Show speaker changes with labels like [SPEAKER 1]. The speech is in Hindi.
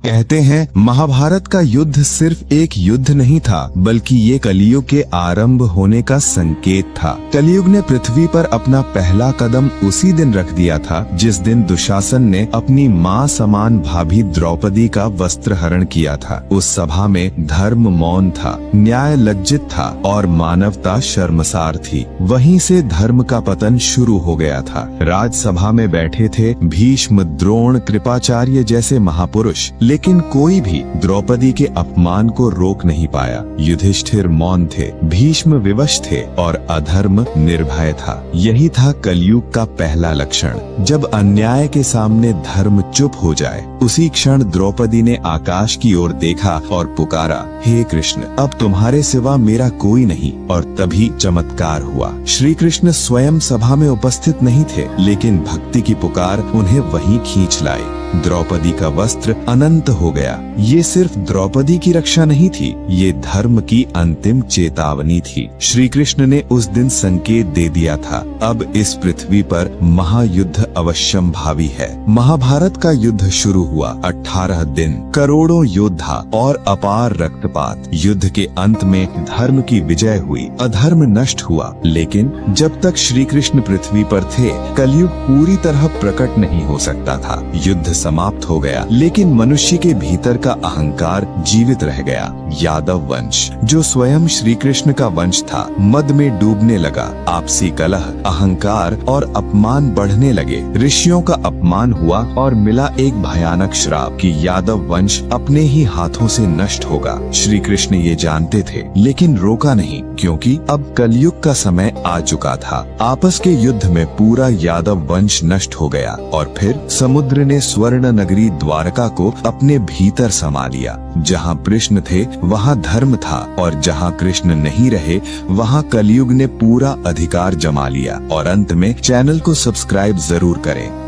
[SPEAKER 1] कहते हैं महाभारत का युद्ध सिर्फ एक युद्ध नहीं था, बल्कि ये कलयुग के आरंभ होने का संकेत था। कलयुग ने पृथ्वी पर अपना पहला कदम उसी दिन रख दिया था जिस दिन दुशासन ने अपनी मां समान भाभी द्रौपदी का वस्त्र हरण किया था। उस सभा में धर्म मौन था, न्याय लज्जित था और मानवता शर्मसार थी। वहीं से धर्म का पतन शुरू हो गया था। राजसभा में बैठे थे भीष्म, द्रोण, कृपाचार्य जैसे महापुरुष, लेकिन कोई भी द्रौपदी के अपमान को रोक नहीं पाया। युधिष्ठिर मौन थे, भीष्म विवश थे और अधर्म निर्भय था। यही था कलयुग का पहला लक्षण। जब अन्याय के सामने धर्म चुप हो जाए, उसी क्षण द्रौपदी ने आकाश की ओर देखा और पुकारा, हे कृष्ण, अब तुम्हारे सिवा मेरा कोई नहीं। और तभी चमत्कार हुआ। श्री कृष्ण स्वयं सभा में उपस्थित नहीं थे, लेकिन भक्ति की पुकार उन्हें वहीं खींच लाई। द्रौपदी का वस्त्र अनंत हो गया। ये सिर्फ द्रौपदी की रक्षा नहीं थी, ये धर्म की अंतिम चेतावनी थी। श्री कृष्ण ने उस दिन संकेत दे दिया था, अब इस पृथ्वी पर महायुद्ध अवश्यम भावी है। महाभारत का युद्ध शुरू हुआ। 18 दिन, करोड़ों योद्धा और अपार रक्तपात। युद्ध के अंत में धर्म की विजय हुई, अधर्म नष्ट हुआ। लेकिन जब तक श्री कृष्ण पृथ्वी पर थे, कलयुग पूरी तरह प्रकट नहीं हो सकता था। युद्ध समाप्त हो गया, लेकिन मनुष्य के भीतर का अहंकार जीवित रह गया। यादव वंश, जो स्वयं श्री कृष्ण का वंश था, मद में डूबने लगा। आपसी कलह, अहंकार और अपमान बढ़ने लगे। ऋषियों का अपमान हुआ और मिला एक भयानक श्राप कि यादव वंश अपने ही हाथों से नष्ट होगा। श्री कृष्ण ये जानते थे, लेकिन रोका नहीं, क्योंकि अब कलयुग का समय आ चुका था। आपस के युद्ध में पूरा यादव वंश नष्ट हो गया और फिर समुद्र ने स्वर्ण नगरी द्वारका को अपने भीतर समा लिया। जहाँ कृष्ण थे वहाँ धर्म था, और जहाँ कृष्ण नहीं रहे वहाँ कलयुग ने पूरा अधिकार जमा लिया। और अंत में चैनल को सब्सक्राइब जरूर करें।